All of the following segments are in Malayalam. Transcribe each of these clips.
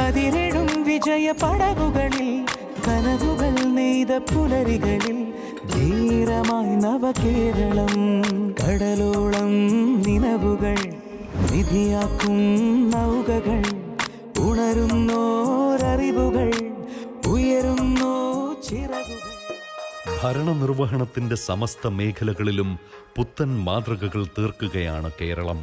അതിരിടും വിജയ പടവുകളിൽ കനവുകൾ നെയ്ത പുലരികളിൽ ധീരമായി നവകേരളം കടലോളം നിലവുകൾ നിധിയാക്കും നൗകകൾ ഉണരുന്നോരറിവുകൾ ഉയരുന്നോ ചിറകുകൾ. ഭരണനിർവഹണത്തിന്റെ സമസ്ത മേഖലകളിലും പുത്തൻ മാതൃകകൾ തീർക്കുകയാണ് കേരളം.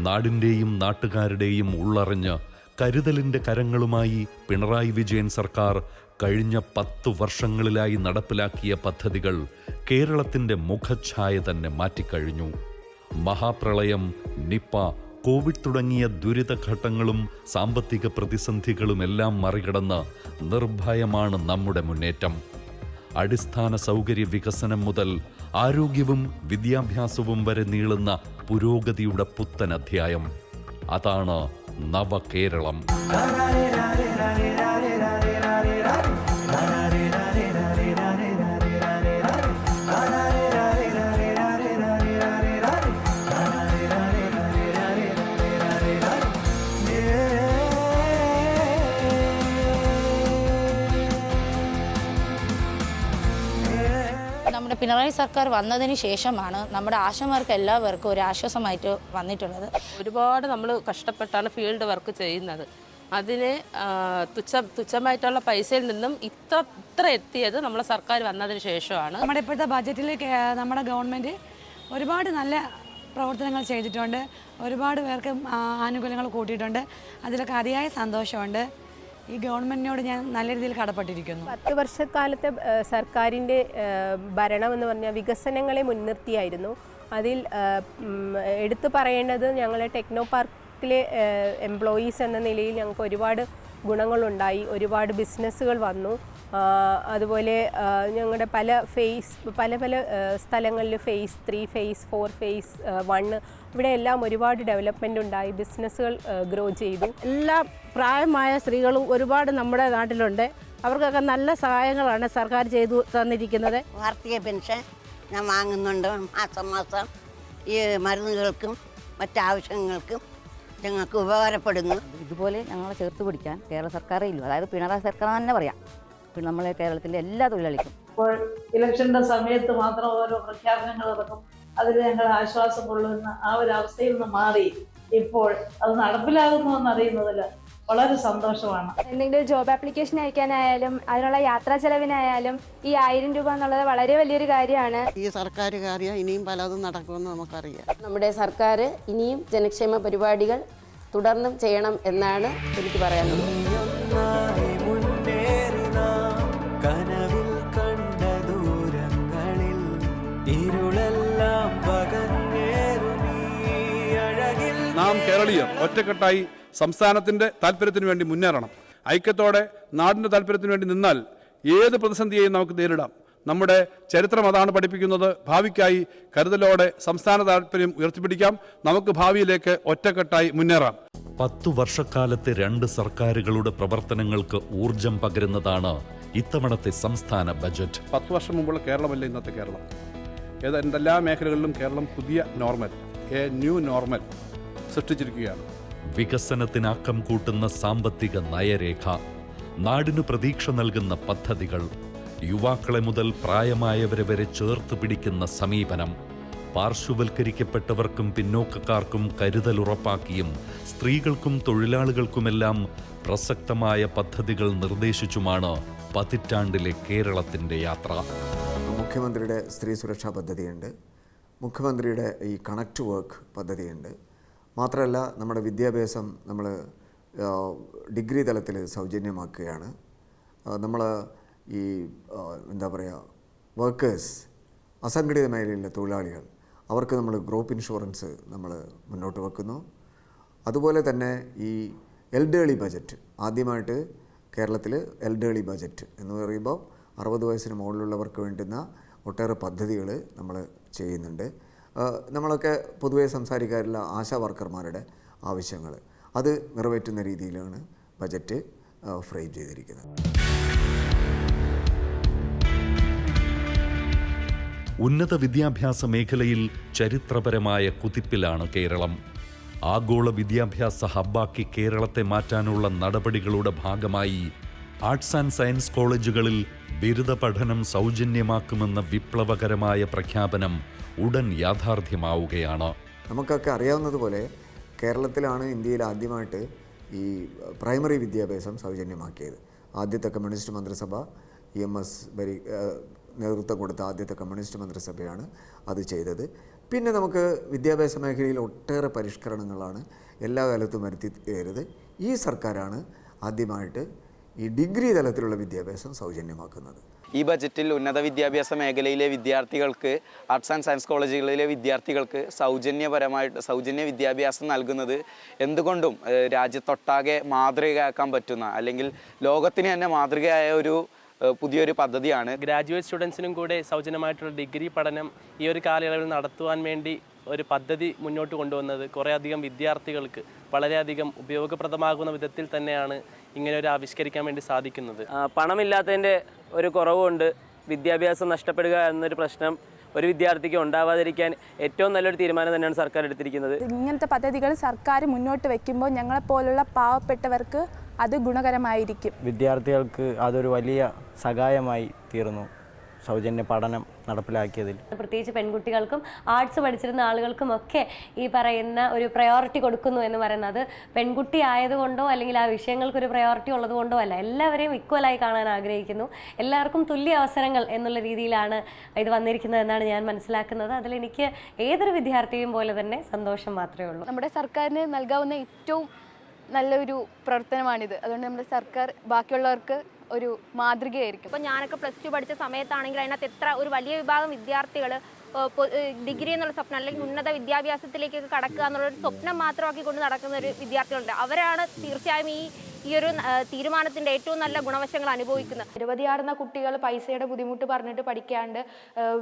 നാടിന്റെയും നാട്ടുകാരുടെയും ഉള്ളറിഞ്ഞ് കരുതലിന്റെ കരങ്ങളുമായി പിണറായി വിജയൻ സർക്കാർ കഴിഞ്ഞ 10 വർഷങ്ങളിലായി നടപ്പിലാക്കിയ പദ്ധതികൾ കേരളത്തിന്റെ മുഖഛായ തന്നെ മാറ്റിക്കഴിഞ്ഞു. മഹാപ്രളയം, നിപ്പ, കോവിഡ് തുടങ്ങിയ ദുരിതഘട്ടങ്ങളും സാമ്പത്തിക പ്രതിസന്ധികളുമെല്ലാം മറികടന്ന് നിർഭയമാണ് നമ്മുടെ മുന്നേറ്റം. അടിസ്ഥാന സൗകര്യ വികസനം മുതൽ ആരോഗ്യവും വിദ്യാഭ്യാസവും വരെ നീളുന്ന പുരോഗതിയുടെ പുത്തൻ അധ്യായം. അതാണ് നവകേരളം. നമ്മുടെ പിണറായി സർക്കാർ വന്നതിന് ശേഷമാണ് നമ്മുടെ ആശമാർക്ക് എല്ലാവർക്കും ഒരു ആശ്വാസമായിട്ട് വന്നിട്ടുള്ളത്. ഒരുപാട് നമ്മൾ കഷ്ടപ്പെട്ടാണ് ഫീൽഡ് വർക്ക് ചെയ്യുന്നത്. അതിന് തുച്ഛമായിട്ടുള്ള പൈസയിൽ നിന്നും ഇത്ര എത്തിയത് നമ്മുടെ സർക്കാർ വന്നതിന് ശേഷമാണ്. നമ്മുടെ ഇപ്പോഴത്തെ ബജറ്റിൽ നമ്മുടെ ഗവൺമെൻറ് ഒരുപാട് നല്ല പ്രവർത്തനങ്ങൾ ചെയ്തിട്ടുണ്ട്. ഒരുപാട് പേർക്ക് ആനുകൂല്യങ്ങൾ കൂട്ടിയിട്ടുണ്ട്. അതിലൊക്കെ അതിയായ സന്തോഷമുണ്ട്. ഈ ഗവൺമെൻറ്റിനോട് ഞാൻ നല്ല രീതിയിൽ കടപ്പെട്ടിരിക്കുന്നു. 10 വർഷക്കാലത്തെ സർക്കാരിൻ്റെ ഭരണം എന്ന് പറഞ്ഞാൽ വികസനങ്ങളെ മുൻനിർത്തിയായിരുന്നു. അതിൽ എടുത്തു പറയേണ്ടത് ഞങ്ങളെ ടെക്നോ പാർക്കിലെ എംപ്ലോയീസ് എന്ന നിലയിൽ ഞങ്ങൾക്ക് ഒരുപാട് ഗുണങ്ങളുണ്ടായി. ഒരുപാട് ബിസിനസ്സുകൾ വന്നു. അതുപോലെ ഞങ്ങളുടെ പല സ്ഥലങ്ങളിൽ ഫേസ് 3, ഫേസ് 4, ഫേസ് 1 ഇവിടെയെല്ലാം ഒരുപാട് ഡെവലപ്മെൻ്റ് ഉണ്ടായി. ബിസിനസ്സുകൾ ഗ്രോ ചെയ്തു. എല്ലാ പ്രായമായ സ്ത്രീകളും ഒരുപാട് നമ്മുടെ നാട്ടിലുണ്ട്. അവർക്കൊക്കെ നല്ല സഹായങ്ങളാണ് സർക്കാർ ചെയ്തു തന്നിരിക്കുന്നത്. വാർഷിക പെൻഷൻ ഞാൻ വാങ്ങുന്നുണ്ട്. മാസം ഈ മരുന്നുകൾക്കും മറ്റാവശ്യങ്ങൾക്കും ഞങ്ങൾക്ക് ഉപകാരപ്പെടുന്നു. ഇതുപോലെ ഞങ്ങളെ ചേർത്ത് പിടിക്കാൻ കേരള സർക്കാരേ ഇല്ലു. അതായത് പിണറായി സർക്കാർ തന്നെ പറയാം. നമ്മളെ കേരളത്തിലെ എല്ലാ തൊഴിലാളിക്കും ഇപ്പോൾ ഇലക്ഷൻ്റെ സമയത്ത് മാത്രം ഓരോ പ്രഖ്യാപനങ്ങൾ ഇറക്കും. അതിൽ ഞങ്ങൾ ആശ്വാസം കൊള്ളുന്ന ആ ഒരു അവസ്ഥയിൽ നിന്ന് മാറി ഇപ്പോൾ അത് നടപ്പിലാകുന്നു എന്നറിയുന്നതിൽ വളരെ സന്തോഷമാണ്. എന്തെങ്കിലും ജോബ് ആപ്ലിക്കേഷൻ അയക്കാനായാലും അതിനുള്ള യാത്രാ ചെലവിനായാലും ഈ 1000 രൂപ എന്നുള്ളത് വളരെ വലിയൊരു കാര്യമാണ്. ഈ സർക്കാർ കാര്യം ഇനിയും പലതും നടക്കുമെന്ന് നമുക്കറിയാം. നമ്മുടെ സർക്കാർ ഇനിയും ജനക്ഷേമ പരിപാടികൾ തുടർന്നും ചെയ്യണം എന്നാണ് എനിക്ക് പറയാനുള്ളത്. കനവിൽ കണ്ട ദൂരങ്ങളിൽ ഇരുളെല്ലാം അഴകിൽ നാം കേരളീയർ ഒറ്റക്കെട്ടായി സംസ്ഥാനത്തിന്റെ താല്പര്യത്തിന് വേണ്ടി മുന്നേറണം. ഐക്യത്തോടെ നാടിന്റെ താല്പര്യത്തിന് വേണ്ടി നിന്നാൽ ഏത് പ്രതിസന്ധിയെയും നമുക്ക് നേരിടാം. നമ്മുടെ ചരിത്രം അതാണ് പഠിപ്പിക്കുന്നത്. ഭാവിക്കായി കരുതലോടെ സംസ്ഥാന താല്പര്യം ഉയർത്തിപ്പിടിക്കാം. നമുക്ക് ഭാവിയിലേക്ക് ഒറ്റക്കെട്ടായി മുന്നേറാം. 10 വർഷക്കാലത്തെ 2 സർക്കാരുകളുടെ പ്രവർത്തനങ്ങൾക്ക് ഊർജം പകരുന്നതാണ് ഇത്തവണത്തെ സംസ്ഥാന ബജറ്റ്. 10 വർഷം മുമ്പുള്ള കേരളമല്ല ഇന്നത്തെ കേരളം. എന്തെല്ലാ മേഖലകളിലും കേരളം പുതിയ നോർമൽ, ന്യൂ നോർമൽ സൃഷ്ടിച്ചിരിക്കുകയാണ്. വികസനത്തിനാക്കം കൂട്ടുന്ന സാമ്പത്തിക നയരേഖ, നാടിന് പ്രതീക്ഷ നൽകുന്ന പദ്ധതികൾ, യുവാക്കളെ മുതൽ പ്രായമായവരെ വരെ ചേർത്ത് പിടിക്കുന്ന സമീപനം, പാർശ്വവൽക്കരിക്കപ്പെട്ടവർക്കും പിന്നോക്കക്കാർക്കും കരുതലുറപ്പാക്കിയും സ്ത്രീകൾക്കും തൊഴിലാളികൾക്കുമെല്ലാം പ്രസക്തമായ പദ്ധതികൾ നിർദ്ദേശിച്ചുമാണ് പതിറ്റാണ്ടിലെ കേരളത്തിൻ്റെ യാത്ര. മുഖ്യമന്ത്രിയുടെ സ്ത്രീ സുരക്ഷാ പദ്ധതിയുണ്ട്. മുഖ്യമന്ത്രിയുടെ ഈ കണക്ട് വർക്ക് പദ്ധതിയുണ്ട്. മാത്രമല്ല നമ്മുടെ വിദ്യാഭ്യാസം നമ്മൾ ഡിഗ്രി തലത്തിൽ സൗജന്യമാക്കുകയാണ്. നമ്മൾ ഈ എന്താ പറയുക വർക്കേഴ്സ്, അസംഘടിത മേഖലയിലെ തൊഴിലാളികൾ, അവർക്ക് നമ്മൾ ഗ്രൂപ്പ് ഇൻഷുറൻസ് നമ്മൾ മുന്നോട്ട് വെക്കുന്നു. അതുപോലെ തന്നെ ഈ എൽഡേർലി ബജറ്റ്, ആദ്യമായിട്ട് കേരളത്തിൽ എൽഡേർലി ബജറ്റ് എന്ന് പറയുമ്പോൾ 60 വയസ്സിന് മുകളിലുള്ളവർക്ക് വേണ്ടുന്ന ഒട്ടേറെ പദ്ധതികൾ നമ്മൾ ചെയ്യുന്നുണ്ട്. നമ്മളൊക്കെ പൊതുവെ സംസാരിക്കാറുള്ള ആശാ വർക്കർമാരുടെ ആവശ്യങ്ങൾ അത് നിറവേറ്റുന്ന രീതിയിലാണ് ബജറ്റ് ഫ്രെയിം ചെയ്തിരിക്കുന്നത്. ഉന്നത വിദ്യാഭ്യാസ മേഖലയിൽ ചരിത്രപരമായ കുതിപ്പിലാണ് കേരളം. ആഗോള വിദ്യാഭ്യാസ ഹബ്ബാക്കി കേരളത്തെ മാറ്റാനുള്ള നടപടികളുടെ ഭാഗമായി ആർട്സ് ആൻഡ് സയൻസ് കോളേജുകളിൽ ബിരുദ പഠനം സൗജന്യമാക്കുമെന്ന വിപ്ലവകരമായ പ്രഖ്യാപനം ഉടൻ യാഥാർത്ഥ്യമാവുകയാണ്. നമുക്കൊക്കെ അറിയാവുന്നതുപോലെ കേരളത്തിലാണ് ഇന്ത്യയിൽ ആദ്യമായിട്ട് ഈ പ്രൈമറി വിദ്യാഭ്യാസം സൗജന്യമാക്കിയത്. ആദ്യത്തെ കമ്മ്യൂണിസ്റ്റ് മന്ത്രിസഭ EMS നേതൃത്വം കൊടുത്ത ആദ്യത്തെ കമ്മ്യൂണിസ്റ്റ് മന്ത്രിസഭയാണ് അത് ചെയ്തത്. പിന്നെ നമുക്ക് വിദ്യാഭ്യാസ മേഖലയിൽ ഒട്ടേറെ പരിഷ്കരണങ്ങളാണ് എല്ലാ കാലത്തും വരുത്തിയത്. ഈ സർക്കാരാണ് ആദ്യമായിട്ട് ഈ ഡിഗ്രി തലത്തിലുള്ള വിദ്യാഭ്യാസം സൗജന്യമാക്കുന്നത്. ഈ ബജറ്റിൽ ഉന്നത വിദ്യാഭ്യാസ മേഖലയിലെ വിദ്യാർത്ഥികൾക്ക്, ആർട്സ് ആൻഡ് സയൻസ് കോളേജുകളിലെ വിദ്യാർത്ഥികൾക്ക് സൗജന്യ വിദ്യാഭ്യാസം നൽകുന്നത് എന്തുകൊണ്ടും രാജ്യത്തൊട്ടാകെ മാതൃകയാക്കാൻ പറ്റുന്ന, അല്ലെങ്കിൽ ലോകത്തിന് തന്നെ മാതൃകയായ ഒരു പുതിയൊരു പദ്ധതിയാണ്. ഗ്രാജുവേറ്റ് സ്റ്റുഡൻസിനും കൂടെ സൗജന്യമായിട്ടുള്ള ഡിഗ്രി പഠനം ഈ ഒരു കാലയളവിൽ നടത്തുവാൻ വേണ്ടി ഒരു പദ്ധതി മുന്നോട്ട് കൊണ്ടുവന്നത് കുറേയധികം വിദ്യാർത്ഥികൾക്ക് വളരെയധികം ഉപയോഗപ്രദമാകുന്ന വിധത്തിൽ തന്നെയാണ് ഇങ്ങനെ ഒരു ആവിഷ്കരിക്കാൻ വേണ്ടി സാധിക്കുന്നത്. പണമില്ലാത്തതിൻ്റെ ഒരു കുറവുകൊണ്ട് വിദ്യാഭ്യാസം നഷ്ടപ്പെടുക എന്നൊരു പ്രശ്നം ഒരു വിദ്യാർത്ഥിക്ക് ഉണ്ടാവാതിരിക്കാൻ ഏറ്റവും നല്ലൊരു തീരുമാനം തന്നെയാണ് സർക്കാർ എടുത്തിരിക്കുന്നത്. ഇങ്ങനത്തെ പദ്ധതികൾ സർക്കാർ മുന്നോട്ട് വയ്ക്കുമ്പോൾ ഞങ്ങളെപ്പോലുള്ള പാവപ്പെട്ടവർക്ക് അത് ഗുണകരമായിരിക്കും. വിദ്യാർത്ഥികൾക്ക് അതൊരു വലിയ സഹായമായി തീർന്നു സൗജന്യ പഠനം നടപ്പിലാക്കിയതിൽ. പ്രത്യേകിച്ച് പെൺകുട്ടികൾക്കും ആർട്സ് പഠിച്ചിരുന്ന ആളുകൾക്കും ഒക്കെ ഈ പറയുന്ന ഒരു പ്രയോറിറ്റി കൊടുക്കുന്നു എന്ന് പറയുന്നത് പെൺകുട്ടി ആയതുകൊണ്ടോ അല്ലെങ്കിൽ ആ വിഷയങ്ങൾക്കൊരു പ്രയോറിറ്റി ഉള്ളതുകൊണ്ടോ അല്ല. എല്ലാവരെയും ഈക്വലായി കാണാൻ ആഗ്രഹിക്കുന്നു. എല്ലാവർക്കും തുല്യ അവസരങ്ങൾ എന്നുള്ള രീതിയിലാണ് ഇത് വന്നിരിക്കുന്നത് എന്നാണ് ഞാൻ മനസ്സിലാക്കുന്നത്. അതിലെനിക്ക് ഏതൊരു വിദ്യാർത്ഥിയും പോലെ തന്നെ സന്തോഷം മാത്രമേ ഉള്ളൂ. നമ്മുടെ സർക്കാരിന് നൽകാവുന്ന ഏറ്റവും നല്ലൊരു പ്രവർത്തനമാണിത്. അതുകൊണ്ട് നമ്മുടെ സർക്കാർ ബാക്കിയുള്ളവർക്ക് ഒരു മാതൃകയായിരിക്കും. ഇപ്പോൾ ഞാനൊക്കെ +2 പഠിച്ച സമയത്താണെങ്കിൽ അതിനകത്ത് എത്ര ഒരു വലിയ വിഭാഗം വിദ്യാർത്ഥികൾ ഡിഗ്രി എന്നുള്ള സ്വപ്നം അല്ലെങ്കിൽ ഉന്നത വിദ്യാഭ്യാസത്തിലേക്കൊക്കെ കടക്കുക എന്നുള്ളൊരു സ്വപ്നം മാത്രമാക്കിക്കൊണ്ട് നടക്കുന്ന ഒരു വിദ്യാർത്ഥികളുണ്ട്. അവരാണ് തീർച്ചയായും ഈ ഒരു തീരുമാനത്തിൻ്റെ ഏറ്റവും നല്ല ഗുണവശങ്ങൾ അനുഭവിക്കുന്നത്. നിരവധിയാർന്ന കുട്ടികൾ പൈസയുടെ ബുദ്ധിമുട്ട് പറഞ്ഞിട്ട് പഠിക്കാണ്ട്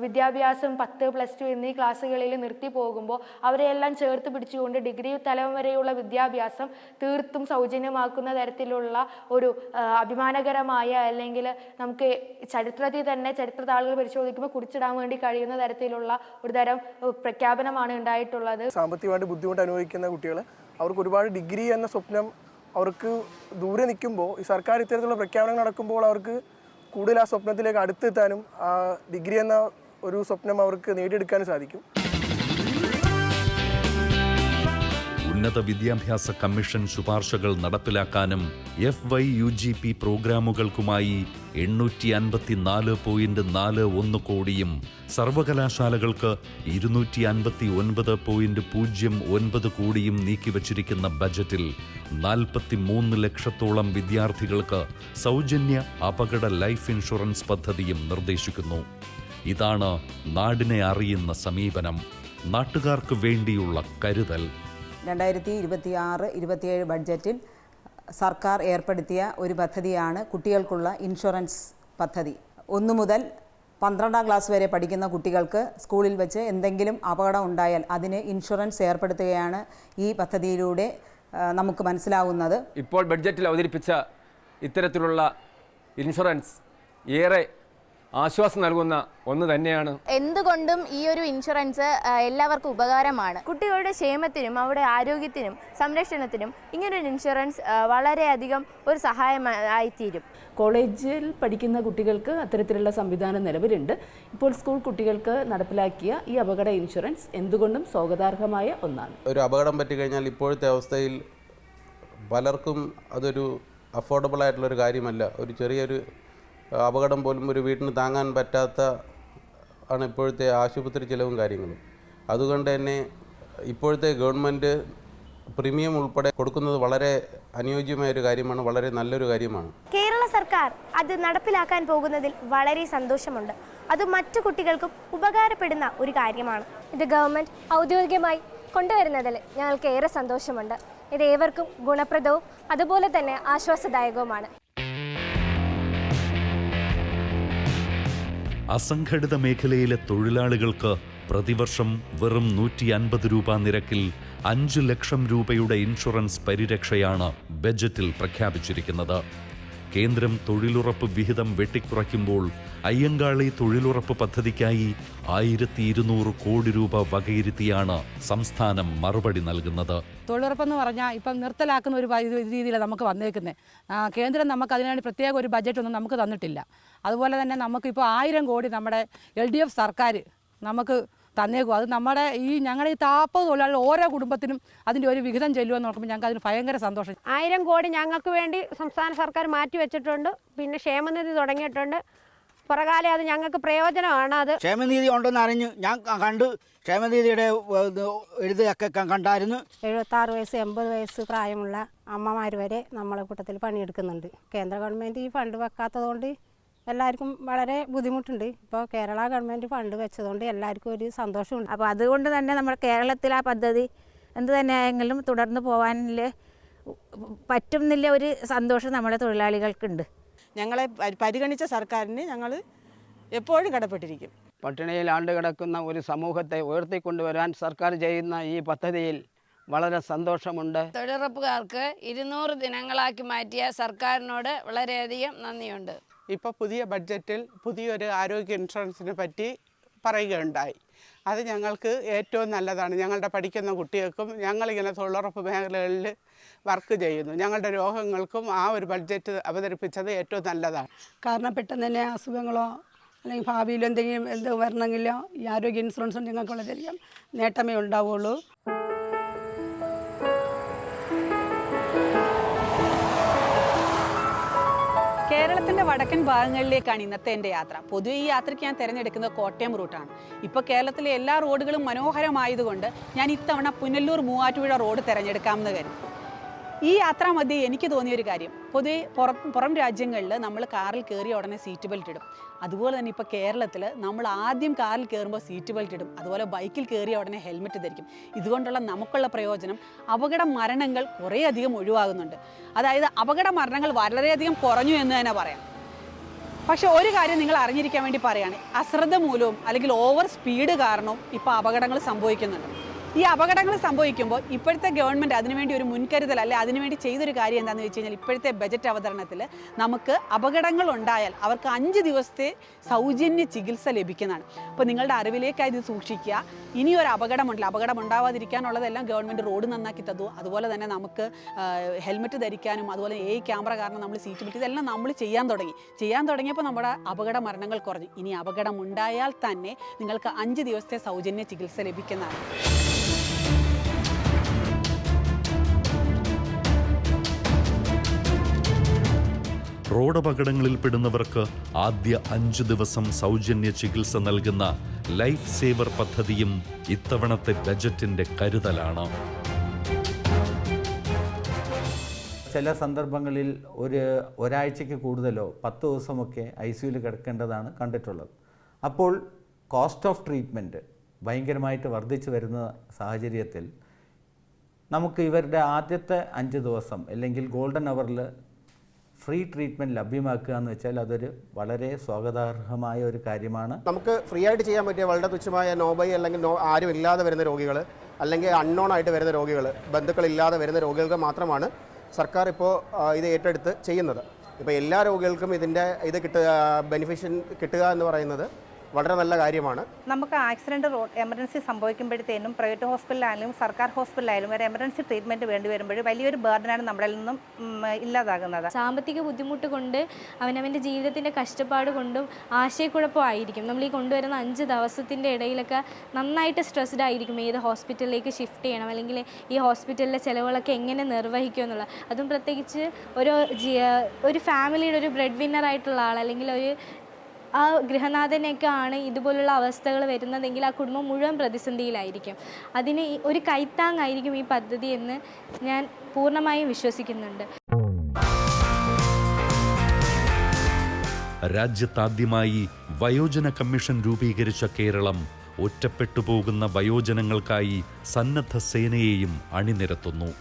വിദ്യാഭ്യാസം 10, +2 എന്നീ ക്ലാസ്സുകളിൽ നിർത്തി പോകുമ്പോൾ അവരെയെല്ലാം ചേർത്ത് പിടിച്ചുകൊണ്ട് ഡിഗ്രി തലം വരെയുള്ള വിദ്യാഭ്യാസം തീർത്തും സൗജന്യമാക്കുന്ന തരത്തിലുള്ള ഒരു അഭിമാനകരമായ, അല്ലെങ്കിൽ നമുക്ക് ചരിത്രത്തിൽ തന്നെ ചരിത്ര താളുകൾ പരിശോധിക്കുമ്പോൾ കുറിച്ചിടാൻ വേണ്ടി കഴിയുന്ന തരത്തിലുള്ള ഒരു തരം പ്രഖ്യാപനമാണ് ഉണ്ടായിട്ടുള്ളത്. സാമ്പത്തികമായിട്ട് ബുദ്ധിമുട്ട് അനുഭവിക്കുന്ന കുട്ടികൾ, അവർക്ക് ഒരുപാട് ഡിഗ്രി എന്ന സ്വപ്നം അവർക്ക് ദൂരെ നിൽക്കുമ്പോൾ ഈ സർക്കാർ ഇത്തരത്തിലുള്ള പ്രഖ്യാപനങ്ങൾ നടക്കുമ്പോൾ അവർക്ക് കൂടുതൽ ആ സ്വപ്നത്തിലേക്ക് അടുത്തെത്താനും ആ ഡിഗ്രി എന്ന ഒരു സ്വപ്നം അവർക്ക് നേടിയെടുക്കാനും സാധിക്കും. ഉന്നത വിദ്യാഭ്യാസ കമ്മീഷൻ ശുപാർശകൾ നടപ്പിലാക്കാനും FYUGP പ്രോഗ്രാമുകൾക്കുമായി 854.41 കോടിയും സർവകലാശാലകൾക്ക് 259.09 കോടിയും നീക്കിവച്ചിരിക്കുന്ന ബജറ്റിൽ 43 ലക്ഷത്തോളം വിദ്യാർത്ഥികൾക്ക് സൗജന്യ അപകട ലൈഫ് ഇൻഷുറൻസ് പദ്ധതിയും നിർദ്ദേശിക്കുന്നു. ഇതാണ് നാടിനെ അറിയുന്ന സമീപനം, നാട്ടുകാർക്ക് വേണ്ടിയുള്ള കരുതൽ. 2026-27 ബഡ്ജറ്റിൽ സർക്കാർ ഏർപ്പെടുത്തിയ ഒരു പദ്ധതിയാണ് കുട്ടികൾക്കുള്ള ഇൻഷുറൻസ് പദ്ധതി. 1 മുതൽ 12ാം ക്ലാസ് വരെ പഠിക്കുന്ന കുട്ടികൾക്ക് സ്കൂളിൽ വെച്ച് എന്തെങ്കിലും അപകടം ഉണ്ടായാൽ അതിന് ഇൻഷുറൻസ് ഏർപ്പെടുത്തുകയാണ് ഈ പദ്ധതിയിലൂടെ നമുക്ക് മനസ്സിലാവുന്നത്. ഇപ്പോൾ ബഡ്ജറ്റിൽ അവതരിപ്പിച്ച ഇത്തരത്തിലുള്ള ഇൻഷുറൻസ് ഏറെ ആശ്വാസം നൽകുന്ന ഒന്ന് തന്നെയാണ്. എന്തുകൊണ്ടും ഈ ഒരു ഇൻഷുറൻസ് എല്ലാവർക്കും ഉപകാരമാണ്. കുട്ടികളുടെ ക്ഷേമത്തിനും അവരുടെ ആരോഗ്യത്തിനും സംരക്ഷണത്തിനും ഇങ്ങനൊരു ഇൻഷുറൻസ് വളരെയധികം ഒരു സഹായമായിത്തീരും. കോളേജിൽ പഠിക്കുന്ന കുട്ടികൾക്ക് അത്തരത്തിലുള്ള സംവിധാനം നിലവിലുണ്ട്. ഇപ്പോൾ സ്കൂൾ കുട്ടികൾക്ക് നടപ്പിലാക്കിയ ഈ അപകട ഇൻഷുറൻസ് എന്തുകൊണ്ടും സ്വാഗതാർഹമായ ഒന്നാണ്. ഒരു അപകടം പറ്റിക്കഴിഞ്ഞാൽ ഇപ്പോഴത്തെ അവസ്ഥയിൽ പലർക്കും അതൊരു അഫോർഡബിൾ ആയിട്ടുള്ളൊരു കാര്യമല്ല. ഒരു ചെറിയൊരു അപകടം പോലും ഒരു വീട്ടിന് താങ്ങാൻ പറ്റാത്ത ആണ് ഇപ്പോഴത്തെ ആശുപത്രി ചിലവും കാര്യങ്ങളും. അതുകൊണ്ട് തന്നെ ഇപ്പോഴത്തെ ഗവൺമെൻറ് പ്രീമിയം ഉൾപ്പെടെ കൊടുക്കുന്നത് വളരെ അനുയോജ്യമായൊരു കാര്യമാണ്, വളരെ നല്ലൊരു കാര്യമാണ്. കേരള സർക്കാർ അത് നടപ്പിലാക്കാൻ പോകുന്നതിൽ വളരെ സന്തോഷമുണ്ട്. അത് മറ്റു കുട്ടികൾക്കും ഉപകാരപ്പെടുന്ന ഒരു കാര്യമാണ്. ഇത് ഗവൺമെൻറ് ഔദ്യോഗികമായി കൊണ്ടുവരുന്നതിൽ ഞങ്ങൾക്ക് ഏറെ സന്തോഷമുണ്ട്. ഇത് ഏവർക്കും ഗുണപ്രദവും അതുപോലെ തന്നെ ആശ്വാസദായകവുമാണ്. അസംഘടിത മേഖലയിലെ തൊഴിലാളികൾക്ക് പ്രതിവർഷം വെറും 150 രൂപ നിരക്കിൽ 5 ലക്ഷം രൂപയുടെ ഇൻഷുറൻസ് പരിരക്ഷയാണ് ബജറ്റിൽ പ്രഖ്യാപിച്ചിരിക്കുന്നത്. കേന്ദ്രം തൊഴിലുറപ്പ് വിഹിതം വെട്ടിക്കുറയ്ക്കുമ്പോൾ അയ്യങ്കാളി തൊഴിലുറപ്പ് പദ്ധതിക്കായി 1200 കോടി രൂപ വകയിരുത്തിയാണ് സംസ്ഥാനം മറുപടി നൽകുന്നത്. തൊഴിലുറപ്പെന്ന് പറഞ്ഞാൽ ഇപ്പം നിർത്തലാക്കുന്ന ഒരു രീതിയിലാണ് നമുക്ക് വന്നേക്കുന്നത്. കേന്ദ്രം നമുക്ക് അതിനുവേണ്ടി പ്രത്യേക ഒരു ബഡ്ജറ്റൊന്നും നമുക്ക് തന്നിട്ടില്ല. അതുപോലെ തന്നെ നമുക്കിപ്പോൾ 1000 കോടി നമ്മുടെ LDF സർക്കാർ നമുക്ക് തന്നേക്കും. അത് നമ്മുടെ ഞങ്ങളുടെ ഈ 40 തൊഴിലാളികൾ ഓരോ കുടുംബത്തിനും അതിൻ്റെ ഒരു വിഹിതം ചെല്ലുമെന്ന് നോക്കുമ്പോൾ ഞങ്ങൾക്ക് അതിന് ഭയങ്കര സന്തോഷം. 1000 കോടി ഞങ്ങൾക്ക് വേണ്ടി സംസ്ഥാന സർക്കാർ മാറ്റി വെച്ചിട്ടുണ്ട്. പിന്നെ ക്ഷേമനിധി തുടങ്ങിയിട്ടുണ്ട്. പുറകാലം അത് ഞങ്ങൾക്ക് പ്രയോജനമാണ്. അത് ക്ഷേമനിധി ഉണ്ടെന്ന് അറിഞ്ഞ് ഞാൻ കണ്ടു. ക്ഷേമനിധിയുടെ എഴുതൊക്കെ കണ്ടായിരുന്നു. 76 വയസ്സ് 80 വയസ്സ് പ്രായമുള്ള അമ്മമാർ വരെ നമ്മളെ കൂട്ടത്തിൽ പണിയെടുക്കുന്നുണ്ട്. കേന്ദ്ര ഗവൺമെൻറ് ഈ ഫണ്ട് വെക്കാത്തതുകൊണ്ട് എല്ലാവർക്കും വളരെ ബുദ്ധിമുട്ടുണ്ട്. ഇപ്പോൾ കേരള ഗവൺമെൻറ് ഫണ്ട് വെച്ചതുകൊണ്ട് എല്ലാവർക്കും ഒരു സന്തോഷമുണ്ട്. അപ്പോൾ അതുകൊണ്ട് തന്നെ നമ്മുടെ കേരളത്തിൽ ആ പദ്ധതി എന്ത് തന്നെയായെങ്കിലും തുടർന്ന് പോകാനില്ല പറ്റുന്നില്ല ഒരു സന്തോഷം നമ്മളെ തൊഴിലാളികൾക്കുണ്ട്. ഞങ്ങളെ പരിഗണിച്ച സർക്കാരിന് ഞങ്ങൾ എപ്പോഴും കടപ്പെട്ടിരിക്കും. പട്ടിണിയിൽ ആണ്ടുകിടക്കുന്ന ഒരു സമൂഹത്തെ ഉയർത്തിക്കൊണ്ടുവരാൻ സർക്കാർ ചെയ്യുന്ന ഈ പദ്ധതിയിൽ വളരെ സന്തോഷമുണ്ട്. തൊഴിലുറപ്പുകാർക്ക് 200 ദിനങ്ങളാക്കി മാറ്റിയ സർക്കാരിനോട് വളരെയധികം നന്ദിയുണ്ട്. ഇപ്പോൾ പുതിയ ബഡ്ജറ്റിൽ പുതിയൊരു ആരോഗ്യ ഇൻഷുറൻസിനെ പറ്റി പറയുകയുണ്ടായി. അത് ഞങ്ങൾക്ക് ഏറ്റവും നല്ലതാണ്. ഞങ്ങളുടെ പഠിക്കുന്ന കുട്ടികൾക്കും ഞങ്ങളിങ്ങനെ തൊഴിലുറപ്പ് മേഖലകളിൽ വർക്ക് ചെയ്യുന്നു. ഞങ്ങളുടെ രോഗങ്ങൾക്കും ആ ഒരു ബഡ്ജറ്റ് അവതരിപ്പിച്ചത് ഏറ്റവും നല്ലതാണ്. കാരണം പെട്ടെന്ന് തന്നെ അസുഖങ്ങളോ അല്ലെങ്കിൽ ഭാവിയിൽ എന്തെങ്കിലും വരണമെങ്കിലോ ഈ ആരോഗ്യ ഇൻഷുറൻസ് ഞങ്ങൾക്ക് വളരെയധികം നേട്ടമേ ഉണ്ടാവുള്ളൂ. കേരളത്തിൻ്റെ വടക്കൻ ഭാഗങ്ങളിലേക്കാണ് ഇന്നത്തെ എൻ്റെ യാത്ര. പൊതുവെ ഈ യാത്രയ്ക്ക് ഞാൻ തിരഞ്ഞെടുക്കുന്നത് കോട്ടയം റൂട്ടാണ്. ഇപ്പോൾ കേരളത്തിലെ എല്ലാ റോഡുകളും മനോഹരമായതുകൊണ്ട് ഞാൻ ഇത്തവണ പുനലൂർ മൂവാറ്റുപുഴ റോഡ് തിരഞ്ഞെടുക്കാമെന്ന് കരുതി. ഈ യാത്രാമധ്യേ എനിക്ക് തോന്നിയൊരു കാര്യം, പൊതുവെ പുറം രാജ്യങ്ങളിൽ നമ്മൾ കാറിൽ കയറിയ ഉടനെ സീറ്റ് ബെൽറ്റ് ഇടും. അതുപോലെ തന്നെ ഇപ്പോൾ കേരളത്തിൽ നമ്മൾ ആദ്യം കാറിൽ കയറുമ്പോൾ സീറ്റ് ബെൽറ്റ് ഇടും. അതുപോലെ ബൈക്കിൽ കയറിയ ഉടനെ ഹെൽമെറ്റ് ധരിക്കും. ഇതുകൊണ്ടുള്ള നമുക്കുള്ള പ്രയോജനം അപകട മരണങ്ങൾ കുറേയധികം ഒഴിവാകുന്നുണ്ട്. അതായത് അപകട മരണങ്ങൾ വളരെയധികം കുറഞ്ഞു എന്ന് തന്നെ പറയാം. പക്ഷെ ഒരു കാര്യം നിങ്ങൾ അറിഞ്ഞിരിക്കാൻ വേണ്ടി പറയുകയാണ്, അശ്രദ്ധ മൂലവും അല്ലെങ്കിൽ ഓവർ സ്പീഡ് കാരണവും ഇപ്പോൾ അപകടങ്ങൾ സംഭവിക്കുന്നുണ്ട്. ഈ അപകടങ്ങൾ സംഭവിക്കുമ്പോൾ ഇപ്പോഴത്തെ ഗവൺമെൻറ് അതിനുവേണ്ടി ഒരു മുൻകരുതൽ അല്ലെ അതിനുവേണ്ടി ചെയ്തൊരു കാര്യം എന്താണെന്ന് വെച്ച് കഴിഞ്ഞാൽ, ഇപ്പോഴത്തെ ബജറ്റ് അവതരണത്തിൽ നമുക്ക് അപകടങ്ങൾ ഉണ്ടായാൽ അവർക്ക് 5 ദിവസത്തെ സൗജന്യ ചികിത്സ ലഭിക്കുന്നതാണ്. അപ്പോൾ നിങ്ങളുടെ അറിവിലേക്കായി ഇത് സൂക്ഷിക്കുക. ഇനിയൊരു അപകടമുണ്ടല്ലോ, അപകടം ഉണ്ടാവാതിരിക്കാനുള്ളതെല്ലാം ഗവൺമെൻറ് റോഡ് നന്നാക്കി തന്നു. അതുപോലെ തന്നെ നമുക്ക് ഹെൽമെറ്റ് ധരിക്കാനും അതുപോലെ ക്യാമറ കാരണം നമ്മൾ സീറ്റ് ബെൽറ്റ് ഇതെല്ലാം നമ്മൾ ചെയ്യാൻ തുടങ്ങിയപ്പോൾ നമ്മുടെ അപകട മരണങ്ങൾ കുറഞ്ഞു. ഇനി അപകടം ഉണ്ടായാൽ തന്നെ നിങ്ങൾക്ക് 5 ദിവസത്തെ സൗജന്യ ചികിത്സ ലഭിക്കുന്നതാണ്. റോഡപകടങ്ങളിൽപ്പെടുന്നവർക്ക് ആദ്യ 5 ദിവസം സൗജന്യ ചികിത്സ നൽകുന്ന ലൈഫ് സേവർ പദ്ധതിയും ഇത്തവണത്തെ ബജറ്റിന്റെ കരുതലാണ്. ചില സന്ദർഭങ്ങളിൽ ഒരാഴ്ചയ്ക്ക് കൂടുതലോ 10 ദിവസമൊക്കെ ICUയിൽ കിടക്കേണ്ടതാണ് കണ്ടിട്ടുള്ളത്. അപ്പോൾ കോസ്റ്റ് ഓഫ് ട്രീറ്റ്മെൻറ്റ് ഭയങ്കരമായിട്ട് വർദ്ധിച്ചു വരുന്ന സാഹചര്യത്തിൽ നമുക്ക് ഇവരുടെ ആദ്യത്തെ 5 ദിവസം അല്ലെങ്കിൽ ഗോൾഡൻ അവറിൽ ഫ്രീ ട്രീറ്റ്മെൻറ്റ് ലഭ്യമാക്കുക എന്ന് വെച്ചാൽ അതൊരു വളരെ സ്വാഗതാർഹമായ ഒരു കാര്യമാണ്. നമുക്ക് ഫ്രീ ആയിട്ട് ചെയ്യാൻ പറ്റിയ വളരെ തുച്ഛമായ നോബൈ അല്ലെങ്കിൽ ആരും ഇല്ലാതെ വരുന്ന രോഗികൾ അല്ലെങ്കിൽ അൺനോൺ ആയിട്ട് വരുന്ന രോഗികൾ, ബന്ധുക്കളില്ലാതെ വരുന്ന രോഗികൾക്ക് മാത്രമാണ് സർക്കാർ ഇപ്പോൾ ഇത് ഏറ്റെടുത്ത് ചെയ്യുന്നത്. ഇപ്പോൾ എല്ലാ രോഗികൾക്കും ഇത് ബെനിഫിഷ്യൻ കിട്ടുക എന്ന് പറയുന്നത് വളരെ നല്ല കാര്യമാണ്. നമുക്ക് ആക്സിഡൻറ്റ് എമർജൻസി സംഭവിക്കുമ്പോഴത്തേനും പ്രൈവറ്റ് ഹോസ്പിറ്റലായാലും സർക്കാർ ഹോസ്പിറ്റലായാലും ഒരു എമർജൻസി ട്രീറ്റ്മെൻറ്റ് വേണ്ടി വരുമ്പോൾ വലിയൊരു ബർഡനാണ് നമ്മളിൽ നിന്നും ഇല്ലാതാകുന്നത്. സാമ്പത്തിക ബുദ്ധിമുട്ട് കൊണ്ട് അവനവൻ്റെ ജീവിതത്തിൻ്റെ കഷ്ടപ്പാട് കൊണ്ടും ആശയക്കുഴപ്പമായിരിക്കും. നമ്മൾ ഈ കൊണ്ടുവരുന്ന 5 ദിവസത്തിൻ്റെ ഇടയിലൊക്കെ നന്നായിട്ട് സ്ട്രെസ്ഡ് ആയിരിക്കും. ഏത് ഹോസ്പിറ്റലിലേക്ക് ഷിഫ്റ്റ് ചെയ്യണം, അല്ലെങ്കിൽ ഈ ഹോസ്പിറ്റലിലെ ചിലവുകളൊക്കെ എങ്ങനെ നിർവഹിക്കും എന്നുള്ള. അതും പ്രത്യേകിച്ച് ഒരു ഫാമിലിയുടെ ഒരു ബ്രെഡ് വിന്നറായിട്ടുള്ള ആൾ അല്ലെങ്കിൽ ആ ഗൃഹനാഥനൊക്കെ ആണ് ഇതുപോലുള്ള അവസ്ഥകൾ വരുന്നതെങ്കിൽ ആ കുടുംബം മുഴുവൻ പ്രതിസന്ധിയിലായിരിക്കും. അതിന് ഒരു കൈത്താങ്ങായിരിക്കും ഈ പദ്ധതി എന്ന് ഞാൻ പൂർണ്ണമായും വിശ്വസിക്കുന്നുണ്ട്. രാജ്യത്താദ്യമായി വയോജന കമ്മീഷൻ രൂപീകരിച്ച കേരളം ഒറ്റപ്പെട്ടുപോകുന്ന വയോജനങ്ങൾക്കായി സന്നദ്ധ സേനയെയും അണിനിരത്തുന്നു.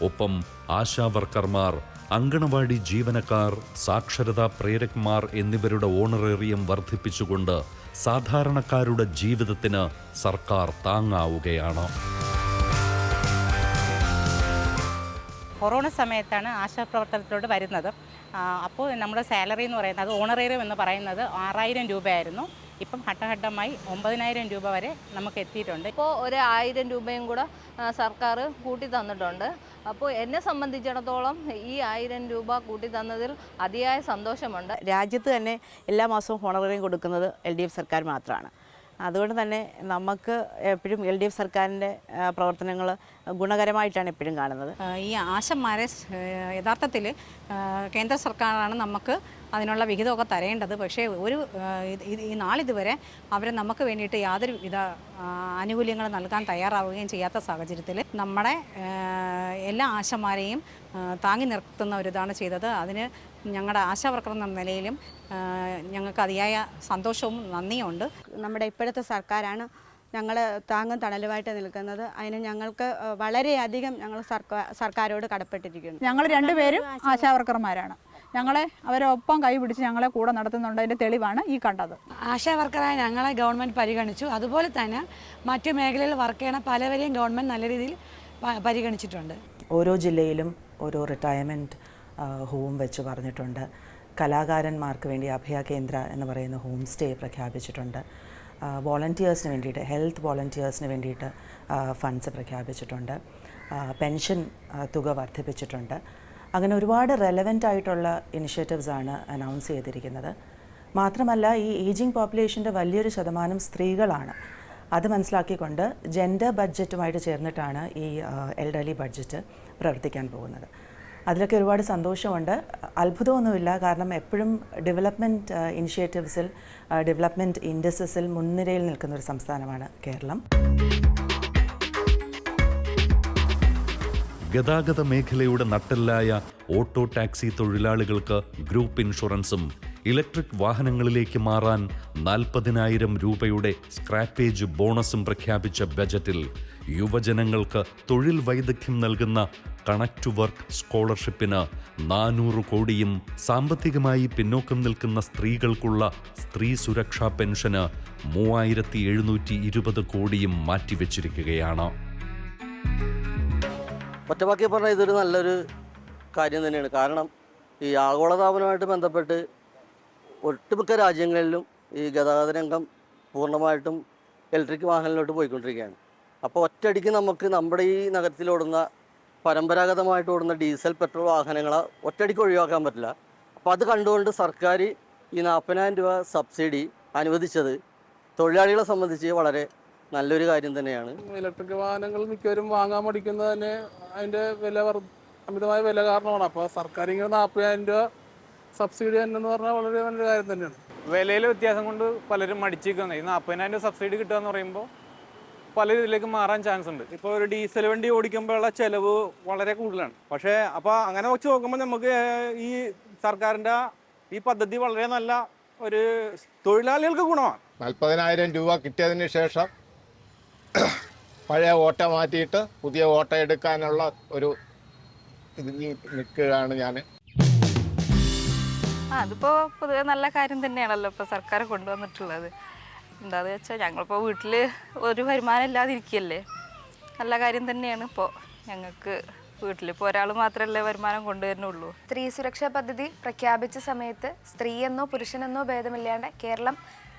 ഒപ്പം ആശാവർക്കർമാർ, അങ്കണവാടി ജീവനക്കാർ, സാക്ഷരതാ പ്രേരകന്മാർ എന്നിവരുടെ ഓണറേറിയം വർദ്ധിപ്പിച്ചുകൊണ്ട് സാധാരണക്കാരുടെ ജീവിതത്തിന് സർക്കാർ താങ്ങാവുകയാണ്. കൊറോണ സമയത്താണ് ആശാപ്രവർത്തനത്തിലോട്ട് വരുന്നത്. അപ്പോൾ നമ്മുടെ സാലറി എന്ന് പറയുന്നത് ഓണറേറിയം എന്ന് പറയുന്നത് 6000 രൂപയായിരുന്നു. ഇപ്പം ഘട്ടഘട്ടമായി 9000 രൂപ വരെ നമുക്ക് എത്തിയിട്ടുണ്ട്. ഇപ്പോൾ ഒരു 1000 രൂപയും കൂടെ സർക്കാർ കൂട്ടി തന്നിട്ടുണ്ട്. അപ്പോൾ എന്നെ സംബന്ധിച്ചിടത്തോളം ഈ 1000 രൂപ കൂട്ടി തന്നതിൽ അതിയായ സന്തോഷമുണ്ട്. രാജ്യത്ത് തന്നെ എല്ലാ മാസവും ഹോണറേറിയം കൊടുക്കുന്നത് LDF സർക്കാർ മാത്രമാണ്. അതുകൊണ്ട് തന്നെ നമുക്ക് എപ്പോഴും LDF സർക്കാരിൻ്റെ പ്രവർത്തനങ്ങൾ ഗുണകരമായിട്ടാണ് എപ്പോഴും കാണുന്നത്. ഈ ആശമാരെ യഥാർത്ഥത്തിൽ കേന്ദ്ര സർക്കാരാണ് നമുക്ക് അതിനുള്ള വിഹിതമൊക്കെ തരേണ്ടത്. പക്ഷേ ഈ നാളിതുവരെ അവർ നമുക്ക് വേണ്ടിയിട്ട് യാതൊരു വിധ ആനുകൂല്യങ്ങൾ നൽകാൻ തയ്യാറാവുകയും ചെയ്യാത്ത സാഹചര്യത്തിൽ നമ്മുടെ എല്ലാ ആശമാരെയും താങ്ങി നിർത്തുന്ന ഒരിതാണ് ചെയ്തത്. അതിന് ഞങ്ങളുടെ ആശാവർക്കർ എന്ന നിലയിലും ഞങ്ങൾക്ക് അതിയായ സന്തോഷവും നന്ദിയുണ്ട്. നമ്മുടെ ഇപ്പോഴത്തെ സർക്കാരാണ് ഞങ്ങൾ താങ്ങും തണലുമായിട്ട് നിൽക്കുന്നത്. അതിന് ഞങ്ങൾക്ക് വളരെയധികം ഞങ്ങൾ സർക്കാരോട് കടപ്പെട്ടിരിക്കുന്നു. ഞങ്ങൾ രണ്ടുപേരും ആശാവർക്കർമാരാണ്. ഞങ്ങളെ അവരൊപ്പം കൈപിടിച്ച് ഞങ്ങളെ കൂടെ നടത്തുന്നുണ്ടതിൻ്റെ തെളിവാണ് ഈ കണ്ടത്. ആശാവർക്കറായ ഞങ്ങളെ ഗവൺമെൻറ് പരിഗണിച്ചു. അതുപോലെ തന്നെ മറ്റു മേഖലയിൽ വർക്ക് ചെയ്യണ പലവരെയും ഗവൺമെൻറ് നല്ല രീതിയിൽ പരിഗണിച്ചിട്ടുണ്ട്. ഓരോ ജില്ലയിലും ഓരോ റിട്ടയർമെൻറ്റ് ഹോം വെച്ച് പറഞ്ഞിട്ടുണ്ട്. കലാകാരന്മാർക്ക് വേണ്ടി അഭയ കേന്ദ്ര എന്ന് പറയുന്ന ഹോം സ്റ്റേ പ്രഖ്യാപിച്ചിട്ടുണ്ട്. വോളണ്ടിയേഴ്സിന് വേണ്ടിയിട്ട് ഹെൽത്ത് വോളണ്ടിയേഴ്സിന് വേണ്ടിയിട്ട് ഫണ്ട്സ് പ്രഖ്യാപിച്ചിട്ടുണ്ട്. പെൻഷൻ തുക വർദ്ധിപ്പിച്ചിട്ടുണ്ട്. അങ്ങനെ ഒരുപാട് റെലവൻ്റ് ആയിട്ടുള്ള ഇനിഷ്യേറ്റീവ്സാണ് അനൗൺസ് ചെയ്തിരിക്കുന്നത്. മാത്രമല്ല ഈ ഏജിങ് പോപ്പുലേഷൻ്റെ വലിയൊരു ശതമാനം സ്ത്രീകളാണ്. അത് മനസ്സിലാക്കിക്കൊണ്ട് ജെൻഡർ ബഡ്ജറ്റുമായിട്ട് ചേർന്നിട്ടാണ് ഈ എൽഡർലി ബഡ്ജറ്റ് പ്രവർത്തിക്കാൻ പോകുന്നത്. അതിലൊക്കെ ഒരുപാട് സന്തോഷമുണ്ട്. അത്ഭുതമൊന്നുമില്ല. കാരണം എപ്പോഴും ഡെവലപ്മെൻറ്റ് ഇനിഷ്യേറ്റീവ്സിൽ ഡെവലപ്മെൻറ്റ് ഇൻഡസ്ട്രീസിൽ മുൻനിരയിൽ നിൽക്കുന്ന ഒരു സംസ്ഥാനമാണ് കേരളം. ഗതാഗത മേഖലയുടെ നട്ടെല്ലായ ഓട്ടോ ടാക്സി തൊഴിലാളികൾക്ക് ഗ്രൂപ്പ് ഇൻഷുറൻസും ഇലക്ട്രിക് വാഹനങ്ങളിലേക്ക് മാറാൻ 40,000 രൂപയുടെ സ്ക്രാപ്പേജ് ബോണസും പ്രഖ്യാപിച്ച ബജറ്റിൽ യുവജനങ്ങൾക്ക് തൊഴിൽ വൈദഗ്ധ്യം നൽകുന്ന കണക്ട് ടു വർക്ക് സ്കോളർഷിപ്പിന് 400 കോടിയും സാമ്പത്തികമായി പിന്നോക്കം നിൽക്കുന്ന സ്ത്രീകൾക്കുള്ള സ്ത്രീ സുരക്ഷാ പെൻഷന് 3720 കോടിയും മാറ്റിവെച്ചിരിക്കുകയാണ്. ഒറ്റവാക്കി പറഞ്ഞാൽ ഇതൊരു നല്ലൊരു കാര്യം തന്നെയാണ്. കാരണം ഈ ആഗോളതാപനവുമായിട്ട് ബന്ധപ്പെട്ട് ഒട്ടുമിക്ക രാജ്യങ്ങളിലും ഈ ഗതാഗത രംഗം പൂർണ്ണമായിട്ടും ഇലക്ട്രിക് വാഹനങ്ങളിലോട്ട് പോയിക്കൊണ്ടിരിക്കുകയാണ്. അപ്പോൾ ഒറ്റയടിക്ക് നമുക്ക് നമ്മുടെ ഈ നഗരത്തിലോടുന്ന പരമ്പരാഗതമായിട്ട് ഓടുന്ന ഡീസൽ പെട്രോൾ വാഹനങ്ങളെ ഒറ്റയടിക്ക് ഒഴിവാക്കാൻ പറ്റില്ല. അപ്പോൾ അത് കണ്ടുകൊണ്ട് സർക്കാർ ഈ 40,000 രൂപ സബ്സിഡി അനുവദിച്ചത് തൊഴിലാളികളെ സംബന്ധിച്ച് വളരെ നല്ലൊരു കാര്യം തന്നെയാണ്. ഇലക്ട്രിക് വാഹനങ്ങൾ മിക്കവരും വാങ്ങാൻ മടിക്കുന്നത് തന്നെ അതിൻ്റെ അമിതമായ വില കാരണമാണ്. അപ്പോൾ സർക്കാർ ഇങ്ങനെ 40,000 രൂപ സബ്സിഡി എന്ന് പറഞ്ഞാൽ വളരെ നല്ലൊരു കാര്യം തന്നെയാണ്. വിലയിലെ വ്യത്യാസം കൊണ്ട് പലരും മടിച്ചിരിക്കുന്നത്. ഈ 40,000 രൂപ സബ്സിഡി കിട്ടുക എന്ന് പറയുമ്പോൾ പല ഇതിലേക്ക് മാറാൻ ചാൻസ് ഉണ്ട്. ഇപ്പോൾ ഒരു ഡീസൽ വണ്ടി ഓടിക്കുമ്പോഴുള്ള ചിലവ് വളരെ കൂടുതലാണ്. പക്ഷേ അപ്പോൾ അങ്ങനെ വെച്ച് നോക്കുമ്പോൾ നമുക്ക് ഈ സർക്കാരിൻ്റെ ഈ പദ്ധതി വളരെ നല്ല ഒരു തൊഴിലാളികൾക്ക് ഗുണമാണ്. 40,000 രൂപ കിട്ടിയതിന് ശേഷം പഴയ ഓട്ട മാറ്റിയിട്ട് പുതിയ ഓട്ട എടുക്കാനുള്ള ഒരു ഇതിൽ നിൽക്കുകയാണ് ഞാൻ. അതിപ്പോൾ പൊതുവെ നല്ല കാര്യം തന്നെയാണല്ലോ ഇപ്പോൾ സർക്കാർ കൊണ്ടുവന്നിട്ടുള്ളത്. എന്താണെന്ന് വെച്ചാൽ ഞങ്ങളിപ്പോൾ വീട്ടിൽ ഒരു വരുമാനം ഇല്ലാതിരിക്കുകയല്ലേ. നല്ല കാര്യം തന്നെയാണ്. ഇപ്പോൾ ഞങ്ങൾക്ക് വീട്ടിലിപ്പോൾ ഒരാൾ മാത്രമല്ലേ വരുമാനം കൊണ്ടുവരുന്നുള്ളൂ. സ്ത്രീ സുരക്ഷാ പദ്ധതി പ്രഖ്യാപിച്ച സമയത്ത് സ്ത്രീയെന്നോ പുരുഷനെന്നോ ഭേദമില്ലാണ്ട് കേരളം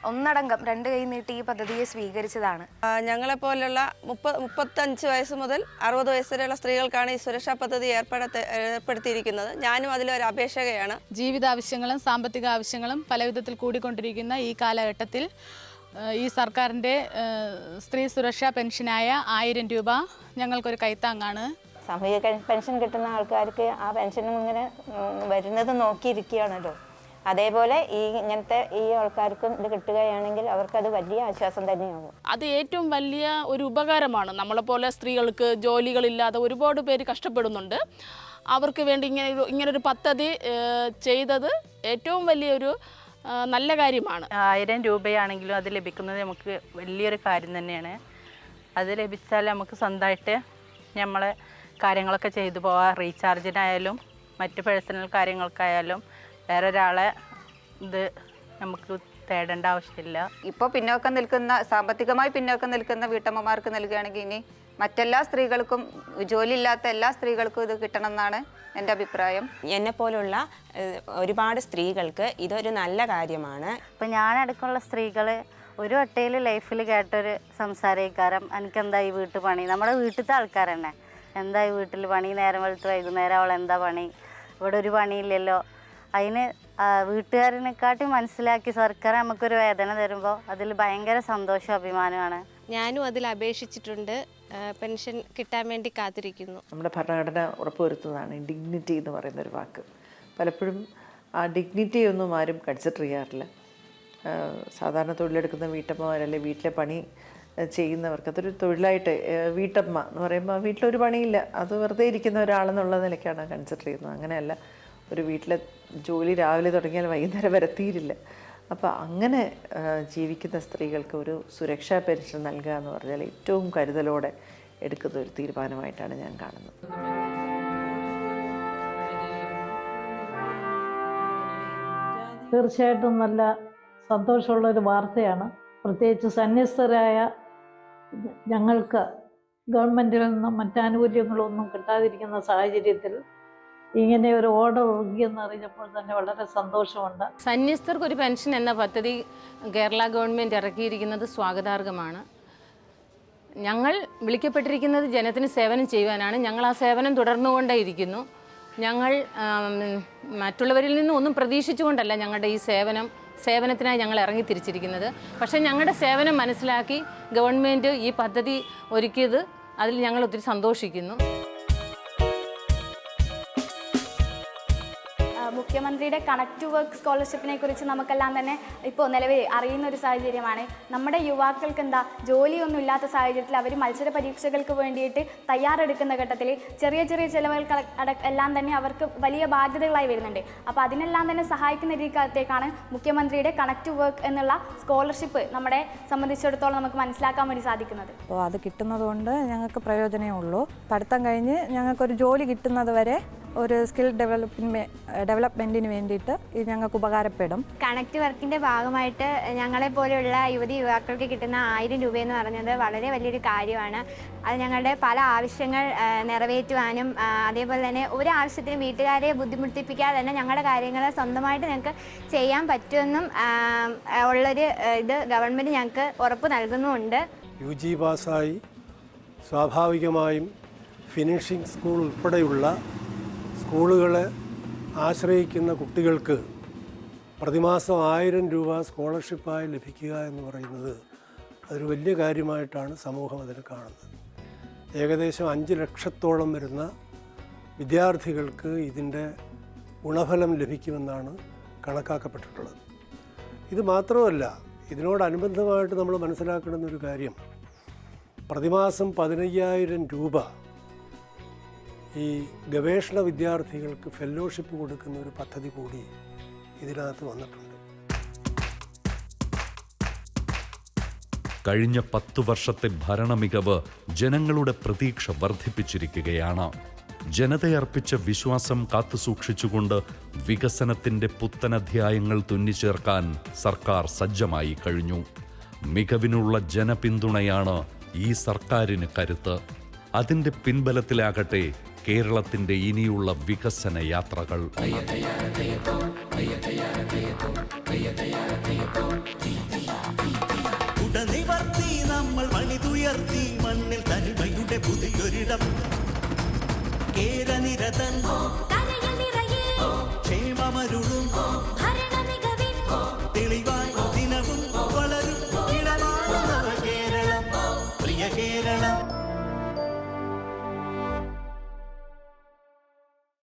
ഒന്നടങ്കം 2 കൈ നീട്ടി ഈ പദ്ധതിയെ സ്വീകരിച്ചതാണ്. ഞങ്ങളെപ്പോലുള്ള 35 വയസ്സ് മുതൽ 60 വയസ്സ് വരെയുള്ള സ്ത്രീകൾക്കാണ് ഈ സുരക്ഷാ പദ്ധതി ഏർപ്പെടുത്തിയിരിക്കുന്നത്. ഞാനും അതിലൊരു അപേക്ഷകയാണ്. ജീവിതാവശ്യങ്ങളും സാമ്പത്തിക ആവശ്യങ്ങളും പല വിധത്തിൽ കൂടിക്കൊണ്ടിരിക്കുന്ന ഈ കാലഘട്ടത്തിൽ ഈ സർക്കാരിൻ്റെ സ്ത്രീ സുരക്ഷാ പെൻഷനായ 1000 രൂപ ഞങ്ങൾക്കൊരു കൈത്താങ്ങാണ്. സാമൂഹിക പെൻഷൻ കിട്ടുന്ന ആൾക്കാർക്ക് ആ പെൻഷനും ഇങ്ങനെ വരുന്നത് നോക്കിയിരിക്കുകയാണല്ലോ. അതേപോലെ ഇങ്ങനത്തെ ഈ ആൾക്കാർക്കും ഇത് കിട്ടുകയാണെങ്കിൽ അവർക്കത് വലിയ ആശ്വാസം തന്നെയാകും. അത് ഏറ്റവും വലിയ ഒരു ഉപകാരമാണ്. നമ്മളെപ്പോലെ സ്ത്രീകൾക്ക് ജോലികളില്ലാതെ ഒരുപാട് പേര് കഷ്ടപ്പെടുന്നുണ്ട്. അവർക്ക് വേണ്ടി ഇങ്ങനൊരു പദ്ധതി ചെയ്തത് ഏറ്റവും വലിയൊരു നല്ല കാര്യമാണ്. 1000 രൂപയാണെങ്കിലും അത് ലഭിക്കുന്നത് നമുക്ക് വലിയൊരു കാര്യം തന്നെയാണ്. അത് ലഭിച്ചാൽ നമുക്ക് സ്വന്തമായിട്ട് നമ്മളെ കാര്യങ്ങളൊക്കെ ചെയ്തു പോകാം. റീചാർജിനായാലും മറ്റ് പേഴ്സണൽ കാര്യങ്ങൾക്കായാലും വേറെ ഒരാളെ ഇത് നമുക്ക് തേടേണ്ട ആവശ്യമില്ല. ഇപ്പോൾ സാമ്പത്തികമായി പിന്നോക്കം നിൽക്കുന്ന വീട്ടമ്മമാർക്ക് നൽകുകയാണെങ്കിൽ ഇനി മറ്റെല്ലാ സ്ത്രീകൾക്കും, ജോലിയില്ലാത്ത എല്ലാ സ്ത്രീകൾക്കും ഇത് കിട്ടണം എന്നാണ് എൻ്റെ അഭിപ്രായം. എന്നെപ്പോലുള്ള ഒരുപാട് സ്ത്രീകൾക്ക് ഇതൊരു നല്ല കാര്യമാണ്. ഇപ്പം ഞാനടക്കമുള്ള സ്ത്രീകൾ ഒരു വട്ടയിൽ ലൈഫിൽ കേട്ടൊരു സംസാരക്കാരം എനിക്കെന്താ ഈ വീട്ടു പണി, നമ്മുടെ വീട്ടിലത്തെ ആൾക്കാർ തന്നെ എന്താ ഈ വീട്ടിൽ പണി, നേരം വെളുത്ത് വൈകുന്നേരം അവൾ എന്താ പണി, ഇവിടെ ഒരു പണിയില്ലല്ലോ. അതിന് വീട്ടുകാരനെക്കാട്ടി മനസ്സിലാക്കി സർക്കാർ നമുക്കൊരു വേദന തരുമ്പോൾ അതിൽ ഭയങ്കര സന്തോഷവും അഭിമാനമാണ്. ഞാനും അതിൽ അപേക്ഷിച്ചിട്ടുണ്ട്, പെൻഷൻ കിട്ടാൻ വേണ്ടി കാത്തിരിക്കുന്നു. നമ്മുടെ ഭരണഘടന ഉറപ്പുവരുത്തുന്നതാണ് ഡിഗ്നിറ്റി എന്ന് പറയുന്നൊരു വാക്ക്. പലപ്പോഴും ആ ഡിഗ്നിറ്റി ഒന്നും ആരും കൺസിഡർ ചെയ്യാറില്ല. സാധാരണ തൊഴിലെടുക്കുന്ന വീട്ടമ്മമാർ, അല്ലെങ്കിൽ വീട്ടിലെ പണി ചെയ്യുന്നവർക്ക് അതൊരു തൊഴിലായിട്ട്, വീട്ടമ്മ എന്ന് പറയുമ്പോൾ വീട്ടിലൊരു പണിയില്ല, അത് വെറുതെ ഇരിക്കുന്ന ഒരാളെന്നുള്ള നിലയ്ക്കാണ് കൺസിഡർ ചെയ്യുന്നത്. അങ്ങനെയല്ല, ഒരു വീട്ടിലെ ജോലി രാവിലെ തുടങ്ങിയാൽ വൈകുന്നേരം വരെ തീരില്ല. അപ്പോൾ അങ്ങനെ ജീവിക്കുന്ന സ്ത്രീകൾക്ക് ഒരു സുരക്ഷാ പെൻഷൻ നൽകുക എന്ന് പറഞ്ഞാൽ ഏറ്റവും കരുതലോടെ എടുക്കുന്ന ഒരു തീരുമാനമായിട്ടാണ് ഞാൻ കാണുന്നത്. തീർച്ചയായിട്ടും നല്ല സന്തോഷമുള്ളൊരു വാർത്തയാണ്. പ്രത്യേകിച്ച് സന്യസ്തരായ ഞങ്ങൾക്ക് ഗവൺമെൻറ്റിൽ നിന്നും മറ്റാനുകൂല്യങ്ങളൊന്നും കിട്ടാതിരിക്കുന്ന സാഹചര്യത്തിൽ ഇങ്ങനെ ഒരു ഓർഡർ ഇറങ്ങിയെന്ന് അറിഞ്ഞപ്പോൾ തന്നെ വളരെ സന്തോഷമുണ്ട്. സന്യസ്തർക്ക് ഒരു പെൻഷൻ എന്ന പദ്ധതി കേരള ഗവൺമെൻറ് ഇറക്കിയിരിക്കുന്നത് സ്വാഗതാർഹമാണ്. ഞങ്ങൾ വിളിക്കപ്പെട്ടിരിക്കുന്നത് ജനത്തിന് സേവനം ചെയ്യുവാനാണ്. ഞങ്ങൾ ആ സേവനം തുടർന്നുകൊണ്ടേയിരിക്കുന്നു. ഞങ്ങൾ മറ്റുള്ളവരിൽ നിന്നും ഒന്നും പ്രതീക്ഷിച്ചുകൊണ്ടല്ല ഞങ്ങളുടെ ഈ സേവനത്തിനായി ഞങ്ങൾ ഇറങ്ങി തിരിച്ചിരിക്കുന്നത്. പക്ഷേ ഞങ്ങളുടെ സേവനം മനസ്സിലാക്കി ഗവൺമെൻറ് ഈ പദ്ധതി ഒരുക്കിയത് അതിൽ ഞങ്ങൾ ഒത്തിരി സന്തോഷിക്കുന്നു. മുഖ്യമന്ത്രിയുടെ കണക്ട് ടു വർക്ക് സ്കോളർഷിപ്പിനെ കുറിച്ച് നമുക്കെല്ലാം തന്നെ ഇപ്പോൾ നിലവിൽ അറിയുന്ന ഒരു സാഹചര്യമാണ്. നമ്മുടെ യുവാക്കൾക്ക് എന്താ ജോലിയൊന്നും ഇല്ലാത്ത സാഹചര്യത്തിൽ അവർ മത്സര പരീക്ഷകൾക്ക് വേണ്ടിയിട്ട് തയ്യാറെടുക്കുന്ന ഘട്ടത്തിൽ ചെറിയ ചെറിയ ചിലവുകൾ എല്ലാം തന്നെ അവർക്ക് വലിയ ബാധ്യതകളായി വരുന്നുണ്ട്. അപ്പോൾ അതിനെല്ലാം തന്നെ സഹായിക്കുന്ന രീതിക്കകത്തേക്കാണ് മുഖ്യമന്ത്രിയുടെ കണക്ട് ടു വർക്ക് എന്നുള്ള സ്കോളർഷിപ്പ് നമ്മളെ സംബന്ധിച്ചിടത്തോളം നമുക്ക് മനസ്സിലാക്കാൻ വേണ്ടി സാധിക്കുന്നത്. അപ്പോൾ അത് കിട്ടുന്നത് കൊണ്ട് ഞങ്ങൾക്ക് പ്രയോജനമേ ഉള്ളൂ. പഠിത്തം കഴിഞ്ഞ് ഞങ്ങൾക്കൊരു ജോലി കിട്ടുന്നത് വരെ ഒരു സ്കിൽ ഡെവലപ്മെൻറ്റിന് വേണ്ടിയിട്ട് ഇത് ഞങ്ങൾക്ക് ഉപകാരപ്പെടും. കണക്ട് വർക്കിൻ്റെ ഭാഗമായിട്ട് ഞങ്ങളെപ്പോലെയുള്ള യുവാക്കൾക്ക് കിട്ടുന്ന 1000 രൂപയെന്ന് പറഞ്ഞത് വളരെ വലിയൊരു കാര്യമാണ്. അത് ഞങ്ങളുടെ പല ആവശ്യങ്ങൾ നിറവേറ്റുവാനും അതേപോലെ തന്നെ ഒരു ആവശ്യത്തിന് വീട്ടുകാരെ ബുദ്ധിമുട്ടിപ്പിക്കാതെ തന്നെ ഞങ്ങളുടെ കാര്യങ്ങൾ സ്വന്തമായിട്ട് ഞങ്ങൾക്ക് ചെയ്യാൻ പറ്റുമെന്നും ഉള്ളൊരു ഇത് ഗവൺമെൻറ് ഞങ്ങൾക്ക് ഉറപ്പ് നൽകുന്നുമുണ്ട്. UG പാസ്സായി സ്വാഭാവികമായും ഫിനിഷിംഗ് സ്കൂൾ ഉൾപ്പെടെയുള്ള സ്കൂളുകളെ ആശ്രയിക്കുന്ന കുട്ടികൾക്ക് പ്രതിമാസം 1000 രൂപ സ്കോളർഷിപ്പായി ലഭിക്കുക എന്ന് പറയുന്നത് അതൊരു വലിയ കാര്യമായിട്ടാണ് സമൂഹം അതിനെ കാണുന്നത്. ഏകദേശം 5 ലക്ഷത്തോളം വരുന്ന വിദ്യാർത്ഥികൾക്ക് ഇതിൻ്റെ ഗുണഫലം ലഭിക്കുമെന്നാണ് കണക്കാക്കപ്പെട്ടിട്ടുള്ളത്. ഇത് മാത്രമല്ല, ഇതിനോടനുബന്ധമായിട്ട് നമ്മൾ മനസ്സിലാക്കേണ്ടുന്ന ഒരു കാര്യം, പ്രതിമാസം 15,000 രൂപ ഈ ഗവേഷണ വിദ്യാർത്ഥികൾക്ക് ഫെലോഷിപ്പ് കൊടുക്കുന്ന ഒരു പദ്ധതി കൂടി ഇതിനകത്ത് വന്നിട്ടുണ്ട്. കഴിഞ്ഞ 10 വർഷത്തെ ഭരണമികവ് ജനങ്ങളുടെ പ്രതീക്ഷ വർദ്ധിപ്പിച്ചിരിക്കുകയാണ്. ജനതയർപ്പിച്ച വിശ്വാസം കാത്തുസൂക്ഷിച്ചുകൊണ്ട് വികസനത്തിന്റെ പുത്തനധ്യായങ്ങൾ തുന്നിച്ചേർക്കാൻ സർക്കാർ സജ്ജമായി കഴിഞ്ഞു. മികവിനുള്ള ജനപിന്തുണയാണ് ഈ സർക്കാരിന് കരുത്ത്. അതിന്റെ പിൻബലത്തിലാകട്ടെ കേരളത്തിന്റെ ഇനിയുള്ള വികസന യാത്രകൾ. ഉടനിവർത്തി നമ്മൾ മണിതുയർത്തി മണ്ണിൽ തനിമയുടെ പുതിയൊരിടം. കേരനിരതൻ ക്ഷേമമരുളും